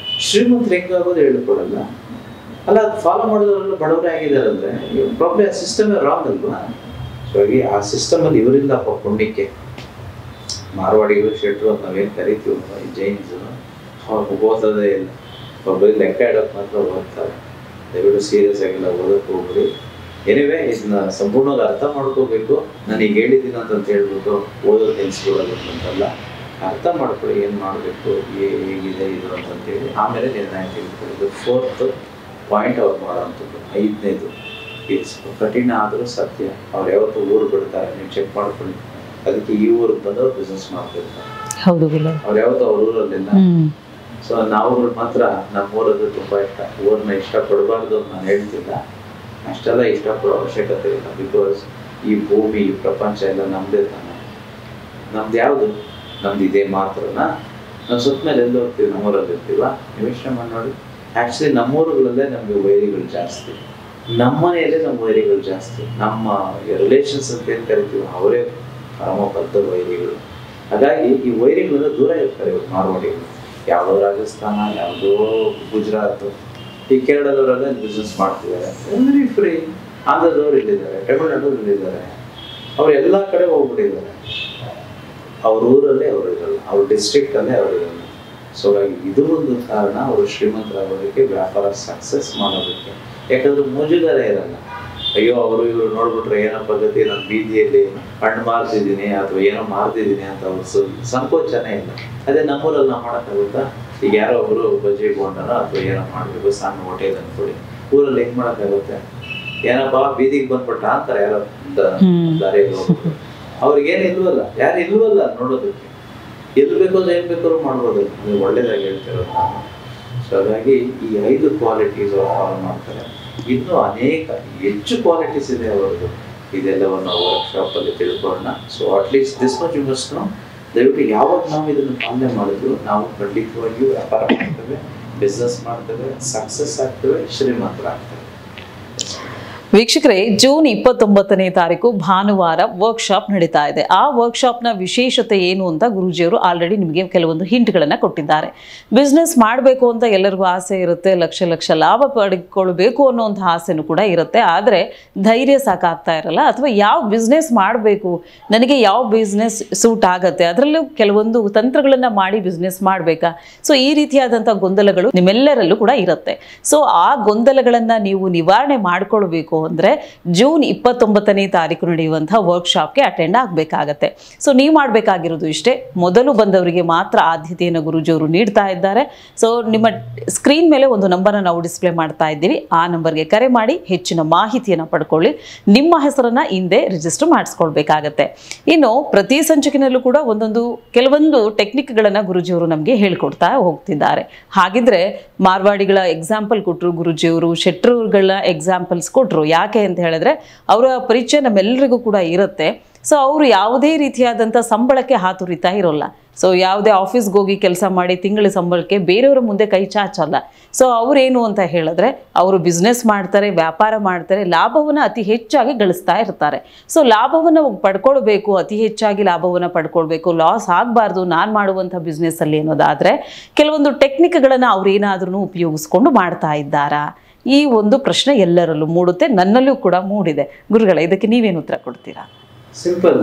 A: ಶ್ರೀಮಂತರು ಹೆಂಗಾಗೋದು ಹೇಳ್ಕೊಡಲ್ಲ. ಅಲ್ಲ, ಅದು ಫಾಲೋ ಮಾಡೋದ್ರೆಲ್ಲ ಬಡವರೇ ಆಗಿದ್ದಾರೆ ಅಂದರೆ ಪ್ರಾಬ್ಲಮ್. ಆ ಸಿಸ್ಟಮೇ ರಾಂಗ್ ಅಲ್ವಾ? ಸೊ ಹಾಗೆ ಆ ಸಿಸ್ಟಮಲ್ಲಿ ಇವರಿಲ್ಲಪ್ಪ ಪುಣ್ಯಕ್ಕೆ. ಮಾರ್ವಾಡಿಗಳು, ಶೆಟ್ರು ಅಂತ ನಾವೇನು ಕರಿತೀವಿ, ಜೈನ್ಸು, ಅವ್ರಿಗೆ ಓದೋದೇ ಇಲ್ಲ. ಒಬ್ಬರು ಲೆಕ್ಕ ಇಡೋಕೆ ಮಾತ್ರ ಓದ್ತಾರೆ. ದಯವಿಟ್ಟು ಸೀರಿಯಸ್ ಆಗಿಲ್ಲ, ಓದೋಕ್ಕೆ ಹೋಗ್ಬಿಡಿ. ಎನಿವೇ, ಇದನ್ನ ಸಂಪೂರ್ಣವಾಗಿ ಅರ್ಥ ಮಾಡ್ಕೋಬೇಕು. ನನಗೆ ಹೇಳಿದ್ದೀನಿ ಅಂತಂತ ಹೇಳ್ಬಿಟ್ಟು ಓದೋದು ನಿಲ್ಲಿಸ್ಬಿಡೋದು ಅಂತಲ್ಲ. ಅರ್ಥ ಮಾಡ್ಕೊಳ್ಳಿ, ಏನು ಮಾಡಬೇಕು, ಹೇಗಿದೆ ಇದು ಅಂತಂತೇಳಿ ಆಮೇಲೆ ನಿರ್ಣಯ ತೆಗೆದುಕೊಳ್ಳಿ. ಇದು 4th ಪಾಯಿಂಟ್ ಅವ್ರು ಮಾಡೋವಂಥದ್ದು. 5ನೇದು ಇಟ್ಸ್ ಕಠಿಣ ಆದರೂ ಸತ್ಯ. ಅವ್ರು ಯಾವತ್ತೂ ಊರು ಬಿಡ್ತಾರೆ, ನೀವು ಚೆಕ್ ಮಾಡ್ಕೊಳ್ಳಿ. ಅದಕ್ಕೆ ಈ ಊರಿಗೆ ಬಂದವ್ರು ಬಿಸ್ನೆಸ್ ಮಾಡ್ತಿರ್ತಾರೆ. ಅವ್ರು ಯಾವತ್ತೂ ಅವ್ರ ಊರಲ್ಲಿಲ್ಲ. ಸೊ ನಾವುಗಳು ಮಾತ್ರ ನಮ್ಮೂರದ್ದು ತುಂಬ ಇಷ್ಟ. ಊರನ್ನ ಇಷ್ಟಪಡಬಾರ್ದು ಅಂತ ನಾನು ಹೇಳ್ತಿಲ್ಲ, ಅಷ್ಟೆಲ್ಲ ಇಷ್ಟಪಡೋ ಅವಶ್ಯಕತೆ ಇಲ್ಲ. ಬಿಕಾಸ್ ಈ ಭೂಮಿ, ಈ ಪ್ರಪಂಚ ಎಲ್ಲ ನಮ್ಮದೇ ತಾನೆ. ನಮ್ದು ಯಾವುದು? ನಮ್ದು ಇದೇ ಮಾತ್ರನಾ? ನಾವು ಸುತ್ತ ಮೇಲೆ ಎಲ್ಲ ಹೋಗ್ತೀವಿ, ನಮ್ಮೂರಲ್ಲಿ ಇರ್ತೀವ? ಯೋಚನೆ ಮಾಡಿ ನೋಡಿ. ಆ್ಯಕ್ಚುಲಿ ನಮ್ಮೂರುಗಳಲ್ಲೇ ನಮಗೆ ವೈರಿಗಳು ಜಾಸ್ತಿ, ನಮ್ಮ ಮನೆಯಲ್ಲೇ ನಮ್ಮ ವೈರಿಗಳು ಜಾಸ್ತಿ. ನಮ್ಮ ರಿಲೇಷನ್ಸ್ ಅಂತ ಏನು ಕರಿತೀವಿ ಅವರೇ ಪರಮಬದ್ಧ ವೈರಿಗಳು. ಹಾಗಾಗಿ ಈ ವೈರಿಗಳಿಂದ ದೂರ ಇರ್ತಾರೆ ಇವತ್ತು ಮಾರ್ವಾಡಿಗಳು. ಯಾವುದೋ ರಾಜಸ್ಥಾನ, ಯಾವುದೋ ಗುಜರಾತ್, ಈ ಕೇರಳದವರೆಲ್ಲ ಬಿಸ್ನೆಸ್ ಮಾಡ್ತಿದ್ದಾರೆ. Very free. ಆಂಧ್ರದವ್ರು ಇಲ್ಲಿದ್ದಾರೆ, ತಮಿಳ್ನಾಡವ್ರು ಇಲ್ಲಿದ್ದಾರೆ. ಅವ್ರು ಎಲ್ಲ ಕಡೆ ಹೋಗ್ಬಿಟ್ಟಿದ್ದಾರೆ. ಅವ್ರ ಊರಲ್ಲೇ ಅವರು ಇರಲ್ಲ, ಅವ್ರ ಡಿಸ್ಟ್ರಿಕ್ಟಲ್ಲೇ ಅವರು ಇರಲ್ಲ. ಸೊ ಹಾಗಾಗಿ ಇದು ಒಂದು ಕಾರಣ ಅವರು ಶ್ರೀಮಂತರಾಗೋದಕ್ಕೆ, ವ್ಯಾಪಾರ ಸಕ್ಸಸ್ ಮಾಡೋದಕ್ಕೆ. ಯಾಕಂದ್ರೆ ಮುಜುಗರ ಇರಲ್ಲ. ಅಯ್ಯೋ ಅವರು ಇವರು ನೋಡ್ಬಿಟ್ರೆ ಏನೋ ಪದ್ಧತಿ, ನಾನು ಬೀದಿಯಲ್ಲಿ ಹಣ್ಣು ಮಾರ್ತಿದ್ದೀನಿ ಅಥವಾ ಏನೋ ಮಾರ್ತಿದ್ದೀನಿ ಅಂತ ಅವ್ರು ಸಂಕೋಚನೆ ಇಲ್ಲ. ಅದೇ ನಮ್ಮೂರಲ್ಲಿ ನಾವು ಮಾಡೋಕ್ಕಾಗುತ್ತಾ? ಈಗ ಯಾರೋ ಒಬ್ಬರು ಬಜ್ಜಿ ಬೋಂಡನೋ ಅಥವಾ ಏನೋ ಮಾಡಬೇಕು, ಸಣ್ಣ ಹೋಟೆಲ್ ಅಂದ್ಕೊಳ್ಳಿ, ಊರಲ್ಲಿ ಹೆಂಗೆ ಮಾಡೋಕ್ಕಾಗುತ್ತೆ? ಏನಪ್ಪಾ ಬೀದಿಗೆ ಬಂದ್ಬಿಟ್ಟ ಅಂತಾರೆ ಯಾರೋ ದಾರಿಯಲ್ಲಿ ಹೋಗ್ಬಿಟ್ಟು. ಅವ್ರಿಗೇನು ಇಲ್ವಲ್ಲ, ಯಾರು ಇಲ್ವಲ್ಲ ನೋಡೋದಕ್ಕೆ. ಎಲ್ಲಿ ಬೇಕೋ ಏನ್ ಬೇಕಾದ್ರೂ ಮಾಡ್ಬೋದು. ನೀವು ಒಳ್ಳೇದಾಗಿ ಹೇಳ್ತಿರೋದು ನಾನು. ಸೊ ಹಾಗಾಗಿ ಈ 5 ಕ್ವಾಲಿಟೀಸ್ ಅವ್ರು ಫಾಲೋ ಮಾಡ್ತಾರೆ. ಇನ್ನೂ ಅನೇಕ ಹೆಚ್ಚು ಕ್ವಾಲಿಟೀಸ್ ಇದೆ ಅವರದ್ದು. ಇದೆಲ್ಲವನ್ನು ವರ್ಕ್ಶಾಪ್ ಅಲ್ಲಿ ತಿಳ್ಕೊಳ್ಳೋಣ. So at least this much you must know. ದಯವಿಟ್ಟು ಯಾವಾಗ ನಾವು ಇದನ್ನು ಪಾಲನೆ ಮಾಡಿದ್ರು ನಾವು ಖಂಡಿತವಾಗಿಯೂ ವ್ಯಾಪಾರ ಮಾಡ್ತೇವೆ, ಬಿಸ್ನೆಸ್ ಮಾಡ್ತೇವೆ, ಸಕ್ಸಸ್ ಆಗ್ತೇವೆ, ಶ್ರೀಮಂತರಾಗ್ತೇವೆ.
B: ವೀಕ್ಷಕರೇ, ಜೂನ್ 29ನೇ ತಾರೀಕು ಭಾನುವಾರ ವರ್ಕ್ಶಾಪ್ ನಡೀತಾ ಇದೆ. ಆ ವರ್ಕ್ಶಾಪ್ನ ವಿಶೇಷತೆ ಏನು ಅಂತ ಗುರೂಜಿಯವರು ಆಲ್ರೆಡಿ ನಿಮಗೆ ಕೆಲವೊಂದು ಹಿಂಟ್ಗಳನ್ನು ಕೊಟ್ಟಿದ್ದಾರೆ. ಬಿಸ್ನೆಸ್ ಮಾಡಬೇಕು ಅಂತ ಎಲ್ಲರಿಗೂ ಆಸೆ ಇರುತ್ತೆ, ಲಕ್ಷ ಲಕ್ಷ ಲಾಭ ಪಡೆದುಕೊಳ್ಬೇಕು ಅನ್ನೋಂಥ ಆಸೆನೂ ಕೂಡ ಇರುತ್ತೆ. ಆದರೆ ಧೈರ್ಯ ಸಾಕಾಗ್ತಾ ಇರಲ್ಲ, ಅಥವಾ ಯಾವ ಬಿಸ್ನೆಸ್ ಮಾಡಬೇಕು, ನನಗೆ ಯಾವ ಬಿಸ್ನೆಸ್ ಸೂಟ್ ಆಗುತ್ತೆ, ಅದರಲ್ಲೂ ಕೆಲವೊಂದು ತಂತ್ರಗಳನ್ನು ಮಾಡಿ ಬಿಸ್ನೆಸ್ ಮಾಡಬೇಕಾ. ಸೊ ಈ ರೀತಿಯಾದಂಥ ಗೊಂದಲಗಳು ನಿಮ್ಮೆಲ್ಲರಲ್ಲೂ ಕೂಡ ಇರುತ್ತೆ. ಸೊ ಆ ಗೊಂದಲಗಳನ್ನು ನೀವು ನಿವಾರಣೆ ಮಾಡಿಕೊಳ್ಬೇಕು ಅಂದರೆ ಜೂನ್ 29ನೇ ತಾರೀಕು ನಡೆಯುವಂತಹ ವರ್ಕ್ಶಾಪ್ಗೆ ಅಟೆಂಡ್ ಆಗಬೇಕಾಗತ್ತೆ. ಸೊ ನೀವು ಮಾಡಬೇಕಾಗಿರೋದು ಇಷ್ಟೇ. ಮೊದಲು ಬಂದವರಿಗೆ ಮಾತ್ರ ಆದ್ಯತೆಯನ್ನು ಗುರೂಜಿಯವರು ನೀಡ್ತಾ ಇದ್ದಾರೆ. ಸೊ ನಿಮ್ಮ ಸ್ಕ್ರೀನ್ ಮೇಲೆ ಒಂದು ನಂಬರ್ನ ನಾವು ಡಿಸ್ಪ್ಲೇ ಮಾಡ್ತಾ ಇದ್ದೀವಿ. ಆ ನಂಬರ್ಗೆ ಕರೆ ಮಾಡಿ ಹೆಚ್ಚಿನ ಮಾಹಿತಿಯನ್ನು ಪಡ್ಕೊಳ್ಳಿ. ನಿಮ್ಮ ಹೆಸರನ್ನ ಹಿಂದೆ ರಿಜಿಸ್ಟರ್ ಮಾಡಿಸ್ಕೊಳ್ಬೇಕಾಗತ್ತೆ. ಇನ್ನು ಪ್ರತಿ ಸಂಚಿಕೆನಲ್ಲೂ ಕೂಡ ಕೆಲವೊಂದು ಟೆಕ್ನಿಕ್ಗಳನ್ನು ಗುರೂಜಿಯವರು ನಮಗೆ ಹೇಳ್ಕೊಡ್ತಾ ಹೋಗ್ತಿದ್ದಾರೆ. ಹಾಗಿದ್ರೆ ಮಾರ್ವಾಡಿಗಳ ಎಕ್ಸಾಂಪಲ್ ಕೊಟ್ಟರು ಗುರೂಜಿಯವರು, ಶೆಟ್ರುಗಳ ಎಕ್ಸಾಂಪಲ್ಸ್ ಕೊಟ್ಟರು. ಯಾಕೆ ಅಂತ ಹೇಳಿದ್ರೆ ಅವರ ಪರಿಚಯ ನಮ್ಮೆಲ್ಲರಿಗೂ ಕೂಡ ಇರುತ್ತೆ. ಸೊ ಅವರು ಯಾವುದೇ ರೀತಿಯಾದಂಥ ಸಂಬಳಕ್ಕೆ ಹಾತುರಿತಾ ಇರೋಲ್ಲ. ಸೊ ಯಾವುದೇ ಆಫೀಸ್ಗೆ ಹೋಗಿ ಕೆಲಸ ಮಾಡಿ ತಿಂಗಳ ಸಂಬಳಕ್ಕೆ ಬೇರೆಯವರ ಮುಂದೆ ಕೈ ಚಾಚಲ್ಲ. ಸೊ ಅವರೇನು ಅಂತ ಹೇಳಿದ್ರೆ ಅವರು ಬಿಸ್ನೆಸ್ ಮಾಡ್ತಾರೆ, ವ್ಯಾಪಾರ ಮಾಡ್ತಾರೆ, ಲಾಭವನ್ನು ಅತಿ ಹೆಚ್ಚಾಗಿ ಗಳಿಸ್ತಾ ಇರ್ತಾರೆ. ಸೊ ಲಾಭವನ್ನು ಪಡ್ಕೊಳ್ಬೇಕು, ಅತಿ ಹೆಚ್ಚಾಗಿ ಲಾಭವನ್ನು ಪಡ್ಕೊಳ್ಬೇಕು, ಲಾಸ್ ಆಗಬಾರ್ದು ನಾನು ಮಾಡುವಂಥ ಬಿಸ್ನೆಸ್ಸಲ್ಲಿ ಅನ್ನೋದಾದರೆ ಕೆಲವೊಂದು ಟೆಕ್ನಿಕ್ಗಳನ್ನು ಅವ್ರೇನಾದ್ರೂ ಉಪಯೋಗಿಸ್ಕೊಂಡು ಮಾಡ್ತಾ ಇದ್ದಾರಾ, ಈ ಒಂದು ಪ್ರಶ್ನೆ ಎಲ್ಲರಲ್ಲೂ ಮೂಡುತ್ತೆ, ನನ್ನಲ್ಲೂ ಕೂಡ ಮೂಡಿದೆ. ಗುರುಗಳೇ, ಇದಕ್ಕೆ ನೀವೇನು ಉತ್ತರ ಕೊಡ್ತೀರಾ?
A: ಸಿಂಪಲ್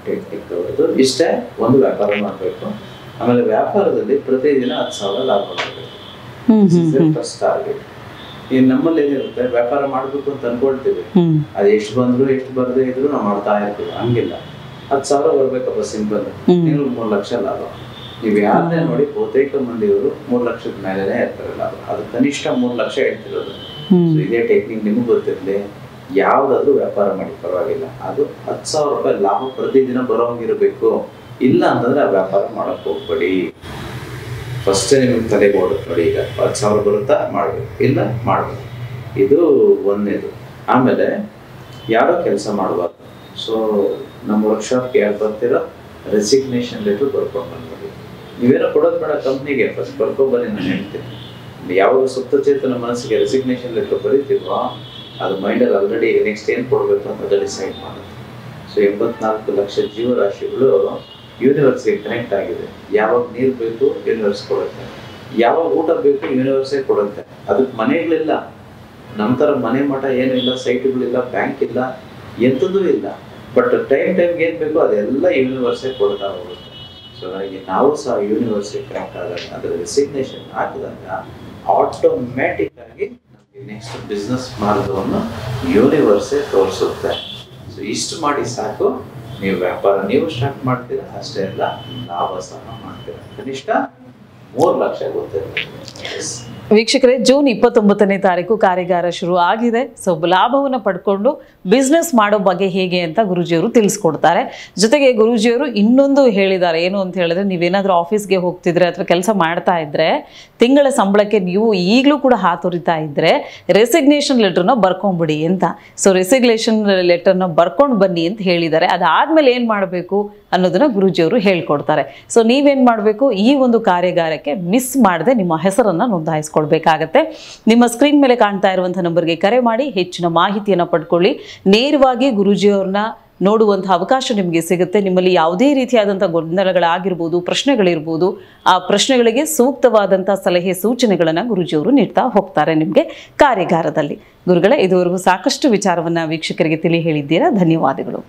A: ಟೆಕ್ನಿಕ್ ಅವರದು ಇಷ್ಟೇ. ಒಂದು ವ್ಯಾಪಾರ ಮಾಡಬೇಕು, ಆಮೇಲೆ ವ್ಯಾಪಾರದಲ್ಲಿ ಪ್ರತಿದಿನ 10,000 ಲಾಭ ಮಾಡಬೇಕು. First target. ಈಗ ನಮ್ಮಲ್ಲಿ ಏನಿರುತ್ತೆ, ವ್ಯಾಪಾರ ಮಾಡಬೇಕು ಅಂತ ಅನ್ಕೊಳ್ತೀವಿ, ಅದು ಎಷ್ಟು ಬಂದ್ರು ಎಷ್ಟು ಬರದೇ ಇದ್ರು ನಾವು ಮಾಡ್ತಾ ಇರ್ತೀವಿ. ಹಂಗಿಲ್ಲ, 10,000 ಬರ್ಬೇಕಪ್ಪ, ಸಿಂಪಲ್. ನೀವು 3 ಲಕ್ಷ ಲಾಭ. ನೀವು ಯಾರನ್ನೇ ನೋಡಿ ಬಹುತೇಕ ಮಂದಿಯವರು 3 ಲಕ್ಷದ ಮೇಲೆನೇ ಇರ್ತಾರೆ ಲಾಭ. ಅದು ಕನಿಷ್ಠ 3 ಲಕ್ಷ ಹೇಳ್ತಿರೋದು. ಇದೇ ಟೆಕ್ನಿಕ್ ನಿಮಗೂ ಗೊತ್ತಿರಲಿ. ಯಾವ್ದಾದ್ರು ವ್ಯಾಪಾರ ಮಾಡಿ ಪರವಾಗಿಲ್ಲ, ಅದು 10,000 ರೂಪಾಯಿ ಲಾಭ ಪ್ರತಿದಿನ ಬರೋಂಗಿರ್ಬೇಕು. ಇಲ್ಲ ಅಂತಂದ್ರೆ ಆ ವ್ಯಾಪಾರ ಮಾಡಕ್ ಹೋಗ್ಬೇಡಿ. ಫಸ್ಟ್ ನಿಮ್ಗೆ ತಲೆಗೆ ಓಡುತ್ತೆ ನೋಡಿ, ಈಗ 10,000 ಬರುತ್ತಾ ಮಾಡ್ಬೇಕು, ಇಲ್ಲ ಮಾಡ್ಬೇಕು. ಇದು ಒಂದೇದು. ಆಮೇಲೆ ಯಾರೋ ಕೆಲಸ ಮಾಡಬಾರ್ದು. ಸೊ ನಮ್ಮ ವರ್ಕ್ಶಾಪ್ಗೆ ಯಾರು ಬರ್ತೀರೋ ರೆಸಿಗ್ನೇಷನ್ ಲೆಟರ್ ಬರ್ಕೊಂಡು ಬಂದ್ಬಿಡಿ. ನೀವೇನೋ ಕೊಡೋದು ಬೇಡ ಕಂಪ್ನಿಗೆ, ಫಸ್ಟ್ ಬರ್ಕೊಬನ್ನಿ. ನಾನು ಹೇಳ್ತೀನಿ, ಯಾವಾಗ ಸುಪ್ತಚೇತನ ಮನಸ್ಸಿಗೆ ರೆಸಿಗ್ನೇಷನ್ ಲೆಟರ್ ಬರೀತೀವೋ ಅದು ಮೈಂಡಲ್ಲಿ ಆಲ್ರೆಡಿ ನೆಕ್ಸ್ಟ್ ಏನು ಕೊಡಬೇಕು ಅಂತ ಡಿಸೈಡ್ ಮಾಡುತ್ತೆ. ಸೊ 84 ಲಕ್ಷ ಜೀವರಾಶಿಗಳು ಯೂನಿವರ್ಸ್ಗೆ ಕನೆಕ್ಟ್ ಆಗಿದೆ. ಯಾವಾಗ ನೀರು ಬೇಕು ಯೂನಿವರ್ಸ್ ಕೊಡುತ್ತೆ, ಯಾವಾಗ ಊಟ ಬೇಕು ಯೂನಿವರ್ಸೇ ಕೊಡುತ್ತೆ. ಅದಕ್ಕೆ ಮನೆಗಳಿಲ್ಲ, ನಮ್ಮ ಥರ ಮನೆ ಮಠ ಏನೂ ಇಲ್ಲ, ಸೈಟ್ಗಳಿಲ್ಲ, ಬ್ಯಾಂಕ್ ಇಲ್ಲ, ಎಂಥದ್ದೂ ಇಲ್ಲ. ಬಟ್ ಟೈಮ್ಗೆ ಏನು ಬೇಕೋ ಅದೆಲ್ಲ ಯೂನಿವರ್ಸೇ ಕೊಡ್ತಾ ಹೋಗುತ್ತೆ. ಸೊ ಹಾಗೆ ನಾವು ಸಹ ಯೂನಿವರ್ಸಿಟಿ ಕನೆಕ್ಟ್ ಆದಾಗ, ಅದರ ರೆಸಿಗ್ನೇಷನ್ ಹಾಕಿದಾಗ ಆಟೋಮ್ಯಾಟಿಕ್ ಆಗಿ ನಮಗೆ ನೆಕ್ಸ್ಟ್ ಬಿಸ್ನೆಸ್ ಮಾರ್ಗವನ್ನು ಯೂನಿವರ್ಸೇ ತೋರಿಸುತ್ತೆ. ಸೊ ಇಷ್ಟು ಮಾಡಿ ಸಾಕು, ನೀವು ವ್ಯಾಪಾರ ನೀವು ಸ್ಟಾರ್ಟ್ ಮಾಡ್ತೀರಾ. ಅಷ್ಟೇ ಅಲ್ಲ, ಲಾಭ ಸಹ ಮಾಡ್ತೀರಾ. ಕನಿಷ್ಠ 3 ಲಕ್ಷ ಗೊತ್ತಿರುತ್ತೆ.
B: ವೀಕ್ಷಕರೇ, ಜೂನ್ 29ನೇ ತಾರೀಕು ಕಾರ್ಯಾಗಾರ ಶುರು ಆಗಿದೆ. ಸೊ ಲಾಭವನ್ನು ಪಡ್ಕೊಂಡು ಬಿಸ್ನೆಸ್ ಮಾಡೋ ಬಗ್ಗೆ ಹೇಗೆ ಅಂತ ಗುರೂಜಿಯವರು ತಿಳಿಸ್ಕೊಡ್ತಾರೆ. ಜೊತೆಗೆ ಗುರೂಜಿಯವರು ಇನ್ನೊಂದು ಹೇಳಿದ್ದಾರೆ. ಏನು ಅಂತ ಹೇಳಿದ್ರೆ, ನೀವೇನಾದರೂ ಆಫೀಸ್ಗೆ ಹೋಗ್ತಿದ್ರೆ ಅಥವಾ ಕೆಲಸ ಮಾಡ್ತಾ ಇದ್ರೆ ತಿಂಗಳ ಸಂಬಳಕ್ಕೆ ನೀವು ಈಗಲೂ ಕೂಡ ಹಾತೊರಿತಾ ಇದ್ರೆ ರೆಸಿಗ್ನೇಷನ್ ಲೆಟರ್ನ ಬರ್ಕೊಂಡ್ಬಿಡಿ ಅಂತ. ಸೊ ರೆಸಿಗ್ನೇಷನ್ ಲೆಟರ್ನ ಬರ್ಕೊಂಡು ಬನ್ನಿ ಅಂತ ಹೇಳಿದ್ದಾರೆ. ಅದಾದ್ಮೇಲೆ ಏನು ಮಾಡಬೇಕು ಅನ್ನೋದನ್ನ ಗುರೂಜಿಯವರು ಹೇಳ್ಕೊಡ್ತಾರೆ. ಸೊ ನೀವೇನು ಮಾಡಬೇಕು, ಈ ಒಂದು ಕಾರ್ಯಾಗಾರಕ್ಕೆ ಮಿಸ್ ಮಾಡದೆ ನಿಮ್ಮ ಹೆಸರನ್ನು ನೋಂದಾಯಿಸ್ಕೊಳ್ಬೇಕಾಗತ್ತೆ. ನಿಮ್ಮ ಸ್ಕ್ರೀನ್ ಮೇಲೆ ಕಾಣ್ತಾ ಇರುವಂಥ ನಂಬರ್ಗೆ ಕರೆ ಮಾಡಿ ಹೆಚ್ಚಿನ ಮಾಹಿತಿಯನ್ನು ಪಡ್ಕೊಳ್ಳಿ. ನೇರವಾಗಿ ಗುರೂಜಿಯವ್ರನ್ನ ನೋಡುವಂಥ ಅವಕಾಶ ನಿಮಗೆ ಸಿಗುತ್ತೆ. ನಿಮ್ಮಲ್ಲಿ ಯಾವುದೇ ರೀತಿಯಾದಂಥ ಗೊಂದಲಗಳಾಗಿರ್ಬೋದು, ಪ್ರಶ್ನೆಗಳಿರ್ಬೋದು, ಆ ಪ್ರಶ್ನೆಗಳಿಗೆ ಸೂಕ್ತವಾದಂಥ ಸಲಹೆ ಸೂಚನೆಗಳನ್ನು ಗುರೂಜಿಯವರು ನೀಡ್ತಾ ಹೋಗ್ತಾರೆ ನಿಮಗೆ ಕಾರ್ಯಾಗಾರದಲ್ಲಿ. ಗುರುಗಳೇ, ಇದುವರೆಗೂ ಸಾಕಷ್ಟು ವಿಚಾರವನ್ನು ವೀಕ್ಷಕರಿಗೆ ತಿಳಿ ಹೇಳಿದ್ದೀರಾ. ಧನ್ಯವಾದಗಳು.